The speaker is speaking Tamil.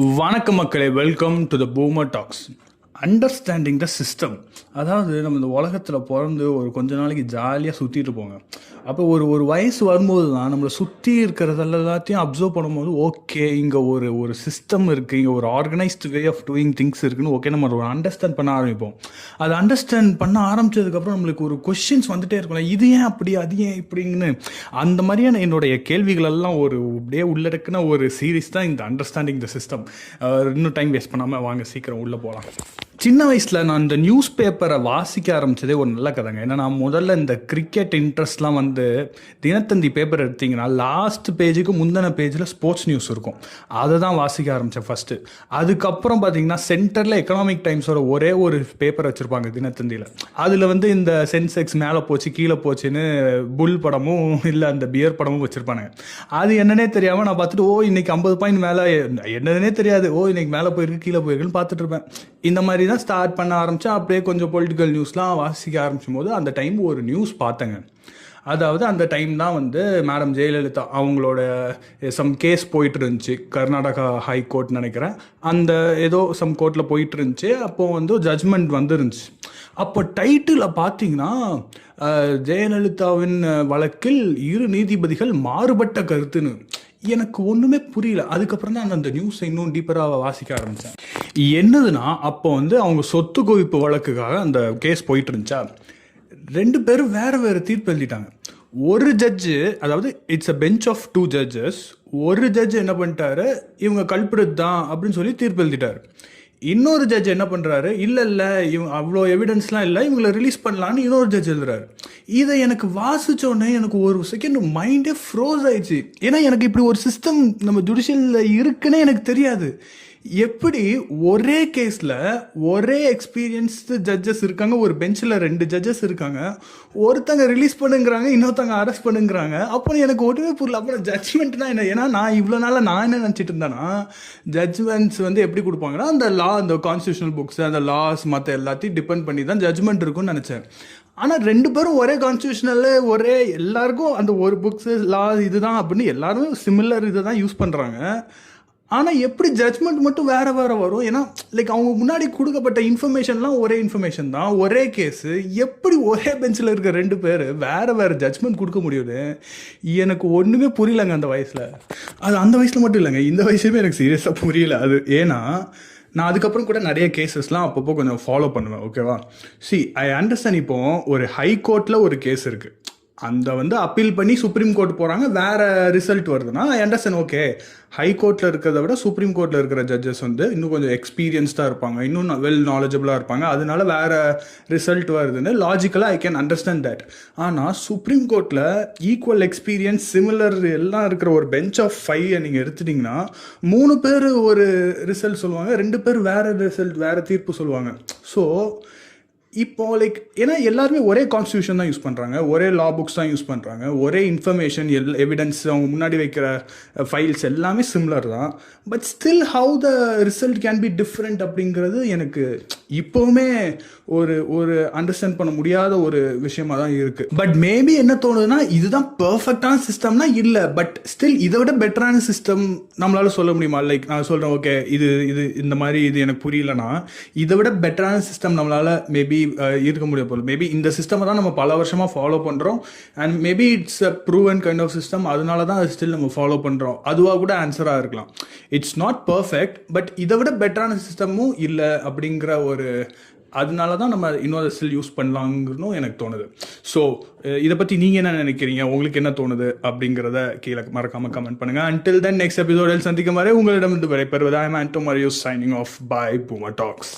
வணக்கம் மக்களே, welcome to the boomer tax. Understanding the system. அதாவது நம்ம இந்த உலகத்தில் பிறந்து ஒரு கொஞ்ச நாளைக்கு ஜாலியாக சுற்றிட்டு போங்க. அப்போ ஒரு ஒரு வயசு வரும்போது தான் நம்மளை சுற்றி இருக்கிறதெல்லாம் எல்லாத்தையும் அப்சர்வ் பண்ணும்போது, ஓகே இங்கே ஒரு ஒரு சிஸ்டம் இருக்குது, இங்கே ஒரு organised way of doing things இருக்குன்னு ஓகே நம்ம ஒரு அண்டர்ஸ்டாண்ட் பண்ண ஆரம்பிப்போம். அது அண்டர்ஸ்டாண்ட் பண்ண ஆரம்பித்ததுக்கப்புறம் நம்மளுக்கு ஒரு கொஷின்ஸ் வந்துகிட்டே இருக்கும்ல, இது ஏன் அப்படி, அது ஏன் இப்படின்னு. அந்த மாதிரியான என்னுடைய கேள்விகள் எல்லாம் ஒரு அப்படியே உள்ளடக்குன ஒரு சீரீஸ் தான் இந்த அண்டர்ஸ்டாண்டிங் த சிஸ்டம். இன்னும் டைம் வேஸ்ட் பண்ணாமல் வாங்க சீக்கிரம் உள்ளே போகலாம். சின்ன வயசில் நான் இந்த நியூஸ் பேப்பரை வாசிக்க ஆரம்பித்ததே ஒரு நல்ல கதைங்க. ஏன்னா நான் முதல்ல இந்த கிரிக்கெட் இன்ட்ரெஸ்ட்லாம் வந்து தினத்தந்தி பேப்பர் எடுத்திங்கன்னா லாஸ்ட் பேஜுக்கு முந்தின பேஜில் ஸ்போர்ட்ஸ் நியூஸ் இருக்கும், அதை தான் வாசிக்க ஆரம்பித்தேன் ஃபஸ்ட்டு. அதுக்கப்புறம் பார்த்தீங்கன்னா சென்டரில் எக்கனாமிக் டைம்ஸோட ஒரே ஒரு பேப்பர் வச்சுருப்பாங்க தினத்தந்தியில். அதில் வந்து இந்த சென்செக்ஸ் மேலே போச்சு கீழே போச்சுன்னு புல் படமும் இல்லை அந்த பியர் படமும் வச்சுருப்பானுங்க. அது என்னன்னே தெரியாமல் நான் பார்த்துட்டு, ஓ இன்னைக்கு 50 பாயிண்ட் மேலே, என்னன்னே தெரியாது, ஓ இன்னைக்கு மேலே போயிருக்கு கீழே போயிருக்குன்னு பார்த்துட்டு இருப்பேன். இந்த மாதிரி தான் ஸ்டார்ட் பண்ண ஆரம்பித்தேன். அப்படியே கொஞ்சம் பொலிட்டிக்கல் நியூஸ்லாம் வாசிக்க ஆரம்பிச்சும் போது அந்த டைம் ஒரு நியூஸ் பார்த்தேங்க. அதாவது அந்த டைம் தான் வந்து மேடம் ஜெயலலிதா அவங்களோட சம் கேஸ் போயிட்டு இருந்துச்சு, கர்நாடகா ஹைகோர்ட் நினைக்கிறேன், அந்த ஏதோ சம் கோர்ட்டில் போயிட்டு இருந்துச்சு. அப்போது வந்து ஜட்ஜ்மெண்ட் வந்துருந்துச்சு. அப்போ டைட்டில் பார்த்தீங்கன்னா, ஜெயலலிதாவின் வழக்கில் 2 நீதிபதிகள் மாறுபட்ட கருத்துன்னு. எனக்கு ஒன்றுமே புரியல. அதுக்கப்புறம் தான் அந்த நியூஸை இன்னும் டீப்பராக வாசிக்க ஆரம்பித்தேன். என்னதுன்னா, அப்போ வந்து அவங்க சொத்து குவிப்பு வழக்குக்காக அந்த கேஸ் போயிட்டு இருந்துச்சா, 2 பேரும் வேறு வேறு தீர்ப்பு எழுதிட்டாங்க. ஒரு ஜட்ஜு, அதாவது it's a bench of 2 judges, ஒரு ஜட்ஜ் என்ன பண்ணிட்டாரு, இவங்க கல்பிரட் தான் அப்படின்னு சொல்லி தீர்ப்பு எழுதிட்டாரு. இன்னொரு ஜட்ஜ் என்ன பண்ணுறாரு, இல்லை இவங்க அவ்வளோ எவிடன்ஸ்லாம் இல்லை, இவங்களை ரிலீஸ் பண்ணலான்னு இன்னொரு ஜட்ஜ் எழுதுறாரு. இதை எனக்கு வாசித்தோடனே எனக்கு ஒரு செகண்ட் மைண்டே ஃப்ரோஸ் ஆயிடுச்சு. ஏன்னா எனக்கு இப்படி ஒரு சிஸ்டம் நம்ம ஜுடிஷியலில் இருக்குன்னே எனக்கு தெரியாது. எப்படி ஒரே கேஸில் ஒரே எக்ஸ்பீரியன்ஸ்டு ஜட்ஜஸ் இருக்காங்க, ஒரு பெஞ்சில் 2 ஜட்ஜஸ் இருக்காங்க, ஒருத்தங்க ரிலீஸ் பண்ணுங்கிறாங்க, இன்னொருத்தங்க அரெஸ்ட் பண்ணுங்கிறாங்க. அப்புறம் எனக்கு ஒன்றுமே புரியல. அப்புறம் ஜட்ஜ்மெண்ட்னா என்ன? ஏன்னா நான் இவ்வளோ நாளாக நான் என்ன நினச்சிட்டு இருந்தேன்னா, ஜட்ஜ்மெண்ட்ஸ் வந்து எப்படி கொடுப்பாங்கன்னா, அந்த அந்த கான்ஸ்டியூஷனல் புக்ஸ், அந்த லாஸ் மற்ற எல்லாத்தையும் டிபெண்ட் பண்ணி தான் ஜட்ஜ்மெண்ட் இருக்கும்னு நினச்சேன். ஆனால் 2 பேரும் ஒரே கான்ஸ்டியூஷனல், ஒரே எல்லாருக்கும் அந்த ஒரு புக்ஸு லா இதுதான் அப்படின்னு எல்லாருமே சிமிலர் இதை தான் யூஸ் பண்ணுறாங்க. ஆனால் எப்படி ஜட்ஜ்மெண்ட் மட்டும் வேறு வேறு வரும்? ஏன்னா லைக் அவங்க முன்னாடி கொடுக்கப்பட்ட இன்ஃபர்மேஷன்லாம் ஒரே இன்ஃபர்மேஷன் தான், ஒரே கேஸு, எப்படி ஒரே பெஞ்சில் இருக்க 2 பேர் வேறு வேறு ஜட்ஜ்மெண்ட் கொடுக்க முடியுது? எனக்கு ஒன்றுமே புரியலைங்க அந்த வயசில். அது அந்த வயசில் மட்டும் இல்லைங்க, இந்த வயசுலேயுமே எனக்கு சீரியஸாக புரியல அது. ஏன்னா நான் அதுக்கப்புறம் கூட நிறைய கேசஸ்லாம் அப்பப்போ கொஞ்சம் ஃபாலோ பண்ணுவேன். ஓகேவா, ஐ அண்டர்ஸ்டாண்ட். இப்போ ஒரு ஹைகோர்ட்டில் ஒரு கேஸ் இருக்குது, அந்த வந்து அப்பீல் பண்ணி சுப்ரீம் கோர்ட் போகிறாங்க, வேறு ரிசல்ட் வருதுன்னா ஐ அண்டர்ஸ்டாண்ட். ஓகே, ஹைகோர்ட்டில் இருக்கிறத விட சுப்ரீம் கோர்ட்டில் இருக்கிற ஜட்ஜஸ் வந்து இன்னும் கொஞ்சம் எக்ஸ்பீரியன்ஸ்டாக இருப்பாங்க, இன்னும் வெல் நாலேஜபிளாக இருப்பாங்க, அதனால வேறு ரிசல்ட் வருதுன்னு லாஜிக்கலாக ஐ கேன் அண்டர்ஸ்டாண்ட் தட். ஆனால் சுப்ரீம் கோர்ட்டில் ஈக்குவல் எக்ஸ்பீரியன்ஸ் சிமிலர் எல்லாம் இருக்கிற ஒரு பெஞ்ச் ஆஃப் 5 நீங்கள் எடுத்துட்டிங்கன்னா 3 பேர் ஒரு ரிசல்ட் சொல்லுவாங்க, 2 பேர் வேறு ரிசல்ட், வேறு தீர்ப்பு சொல்லுவாங்க. ஸோ இப்போ லைக் ஏன்னா எல்லாருமே ஒரே கான்ஸ்டியூஷன் தான் யூஸ் பண்ணுறாங்க, ஒரே லா புக்ஸ் தான் யூஸ் பண்ணுறாங்க, ஒரே இன்ஃபர்மேஷன் எவிடன்ஸ் அவங்க முன்னாடி வைக்கிற ஃபைல்ஸ் எல்லாமே சிம்லர் தான். But still how the result can be different அப்படிங்கிறது எனக்கு இப்போவுமே ஒரு ஒரு அண்டர்ஸ்டாண்ட் பண்ண முடியாத ஒரு விஷயமா தான் இருக்குது. பட் மேபி என்ன தோணுதுன்னா, இதுதான் பர்ஃபெக்டான சிஸ்டம்னா இல்லை, பட் ஸ்டில் இதை விட பெட்டரான சிஸ்டம் நம்மளால சொல்ல முடியுமா? லைக் நான் சொல்கிறேன், ஓகே இது இது இந்த மாதிரி இது எனக்கு புரியலன்னா, இதை விட பெட்டரான சிஸ்டம் நம்மளால் மேபி இருக்க முடியாது போல. மேபி இந்த சிஸ்டமை தான் நம்ம பல வருஷமாக ஃபாலோ பண்ணுறோம், and maybe it's a proven kind of system, அதனால தான் அது ஸ்டில் நம்ம ஃபாலோ பண்ணுறோம். அதுவாக கூட ஆன்சராக இருக்கலாம். இட்ஸ் நாட் பர்ஃபெக்ட், பட் இதை விட பெட்டரான சிஸ்டமும் இல்லை அப்படிங்கிற ஒரு, அதனால தான் நம்ம இன்னொரு ஸ்டில் யூஸ் பண்ணலாங்கிறதும் எனக்கு தோணுது. ஸோ இதை பற்றி நீங்கள் என்ன நினைக்கிறீங்க, உங்களுக்கு என்ன தோணுது அப்படிங்கிறத கீழே மறக்காமல் கமெண்ட் பண்ணுங்கள். அன்டில் தென் நெக்ஸ்ட் எபிசோடில் சந்திக்கும் வரை உங்களிடம் விடைபெறுவது I am Anto Mario, signing off. Bye Boomer tax.